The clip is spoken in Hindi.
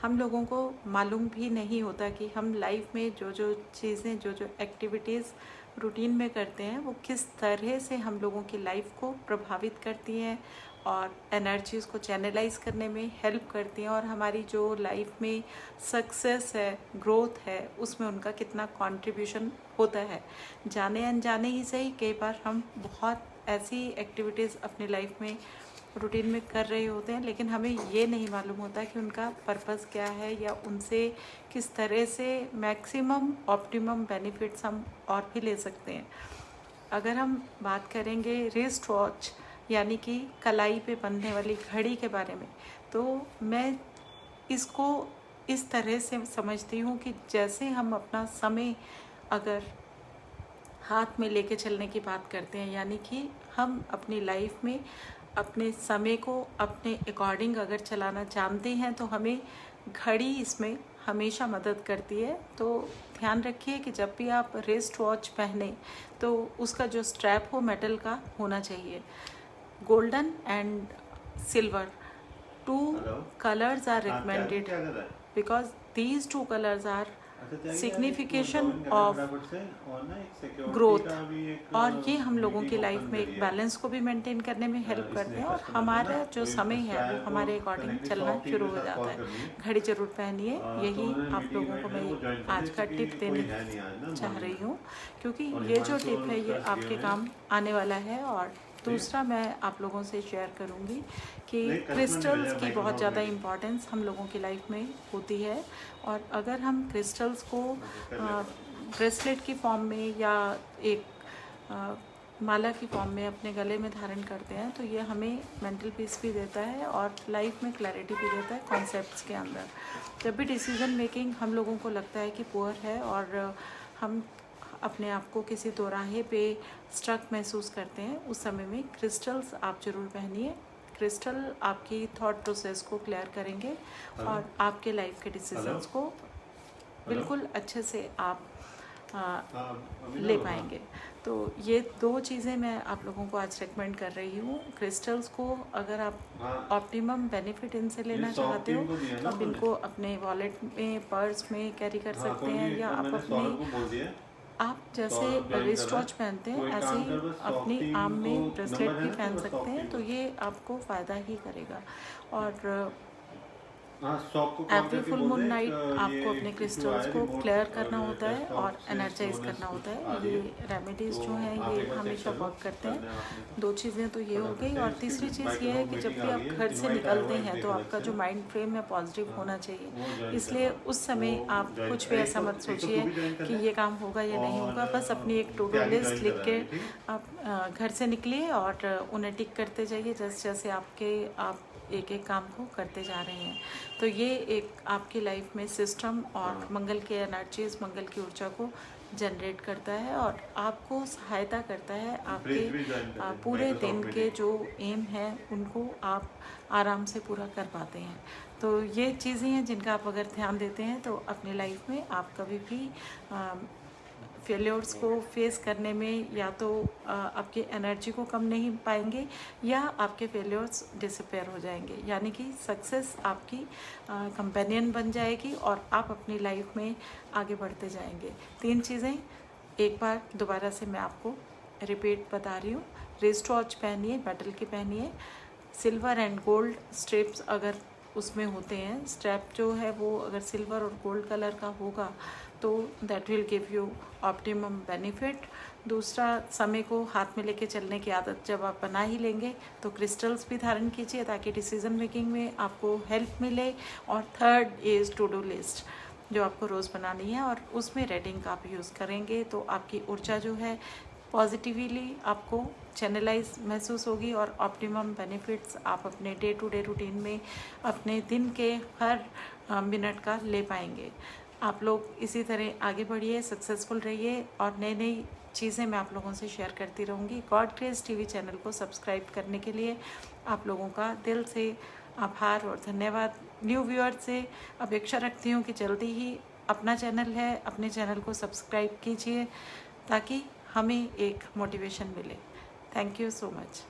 हम लोगों को मालूम भी नहीं होता कि हम लाइफ में जो जो चीज़ें, जो जो एक्टिविटीज़ रूटीन में करते हैं वो किस तरह से हम लोगों की लाइफ को प्रभावित करती हैं और एनर्जीज़ को चैनलाइज करने में हेल्प करती हैं, और हमारी जो लाइफ में सक्सेस है, ग्रोथ है, उसमें उनका कितना कंट्रीब्यूशन होता है। जाने अनजाने ही सही, कई बार हम बहुत ऐसी एक्टिविटीज़ अपनी लाइफ में रूटीन में कर रहे होते हैं, लेकिन हमें ये नहीं मालूम होता कि उनका पर्पस क्या है या उनसे किस तरह से मैक्सिमम ऑप्टिमम बेनिफिट्स हम और भी ले सकते हैं। अगर हम बात करेंगे रिस्ट वॉच यानी कि कलाई पे बंधने वाली घड़ी के बारे में, तो मैं इसको इस तरह से समझती हूँ कि जैसे हम अपना समय अगर हाथ में लेके चलने की बात करते हैं, यानी कि हम अपनी लाइफ में अपने समय को अपने अकॉर्डिंग अगर चलाना जानते हैं तो हमें घड़ी इसमें हमेशा मदद करती है। तो ध्यान रखिए कि जब भी आप रिस्ट वॉच पहने तो उसका जो स्ट्रैप हो मेटल का होना चाहिए। Golden and silver, two colours are recommended because these two colours are signification of growth, और ये हम लोगों की लाइफ में एक बैलेंस को भी मेंटेन करने में हेल्प करते हैं, और हमारा जो समय है वो हमारे अकॉर्डिंग चलना शुरू हो जाता है। घड़ी जरूर पहनिए, यही आप लोगों को मैं आज का टिप देने चाह रही हूँ, क्योंकि ये जो टिप है ये आपके काम आने वाला है। और दूसरा मैं आप लोगों से शेयर करूंगी कि क्रिस्टल्स की बहुत ज़्यादा इम्पॉर्टेंस हम लोगों की लाइफ में होती है, और अगर हम क्रिस्टल्स को ब्रेसलेट की फॉर्म में या एक माला की फॉर्म में अपने गले में धारण करते हैं तो ये हमें मेंटल पीस भी देता है और लाइफ में क्लैरिटी भी देता है कॉन्सेप्ट्स के अंदर। जब भी डिसीजन मेकिंग हम लोगों को लगता है कि पुअर है और हम अपने आप को किसी दोराहे पे स्ट्रक महसूस करते हैं, उस समय में क्रिस्टल्स आप ज़रूर पहनिए। क्रिस्टल आपकी थॉट प्रोसेस को क्लियर करेंगे और आपके लाइफ के डिसीजंस को बिल्कुल अच्छे से आप ले पाएंगे। तो ये दो चीज़ें मैं आप लोगों को आज रेकमेंड कर रही हूँ। क्रिस्टल्स को अगर आप ऑप्टिमम बेनिफिट इनसे लेना चाहते हो तो आप इनको अपने वॉलेट में, पर्स में कैरी कर सकते हैं, या आप अपने आप जैसे रिस्ट वॉच पहनते हैं ऐसे ही अपनी आर्म में ब्रेसलेट भी पहन सकते हैं, तो ये आपको फ़ायदा ही करेगा। और एवरी फुल मून नाइट आपको अपने क्रिस्टल्स को क्लियर करना होता है और एनर्जाइज करना होता है। ये रेमेडीज़ जो हैं ये हमेशा वर्क करते हैं। दो चीज़ें तो ये हो गई, और तीसरी चीज़ ये है कि जब भी आप घर से निकलते हैं तो आपका जो माइंड फ्रेम है पॉजिटिव होना चाहिए, इसलिए उस समय आप कुछ भी ऐसा मत सोचिए कि ये काम होगा या नहीं होगा। बस अपनी एक टू डू लिस्ट लिख के आप घर से निकलिए और उन्हें टिक करते जाइए जैसे जैसे आप एक एक काम को करते जा रहे हैं। तो ये एक आपकी लाइफ में सिस्टम और मंगल के एनर्जीज, मंगल की ऊर्जा को जनरेट करता है और आपको सहायता करता है आपके पूरे दिन के जो एम हैं उनको आप आराम से पूरा कर पाते हैं। तो ये चीज़ें हैं जिनका आप अगर ध्यान देते हैं तो अपनी लाइफ में आप कभी भी फेलियर्स को फेस करने में या तो आपकी एनर्जी को कम नहीं पाएंगे या आपके फेलियर्स डिसअपेयर हो जाएंगे, यानी कि सक्सेस आपकी कंपेनियन बन जाएगी और आप अपनी लाइफ में आगे बढ़ते जाएंगे। तीन चीज़ें एक बार दोबारा से मैं आपको रिपीट बता रही हूँ। रिस्ट वॉच पहनिए, मेटल की पहनिए। सिल्वर एंड गोल्ड स्ट्रिप्स अगर उसमें होते हैं, स्ट्रैप जो है वो अगर सिल्वर और गोल्ड कलर का होगा तो that will give you optimum benefit. दूसरा, समय को हाथ में लेके चलने की आदत जब आप बना ही लेंगे तो क्रिस्टल्स भी धारण कीजिए ताकि डिसीजन मेकिंग में आपको हेल्प मिले। और third is to do list जो आपको रोज़ बनानी है और उसमें रेटिंग का आप यूज़ करेंगे तो आपकी ऊर्जा जो है पॉजिटिवली आपको चैनलाइज महसूस होगी और ऑप्टिमम बेनिफिट्स आप अपने डे टू डे रूटीन में अपने दिन के हर मिनट का ले पाएंगे। आप लोग इसी तरह आगे बढ़िए, सक्सेसफुल रहिए और नई नई चीज़ें मैं आप लोगों से शेयर करती रहूँगी। गॉड ग्रेस टीवी चैनल को सब्सक्राइब करने के लिए आप लोगों का दिल से आभार और धन्यवाद। न्यू व्यूअर से अपेक्षा रखती हूँ कि जल्दी ही अपना चैनल है, अपने चैनल को सब्सक्राइब कीजिए ताकि हमें एक मोटिवेशन मिले। Thank you so much.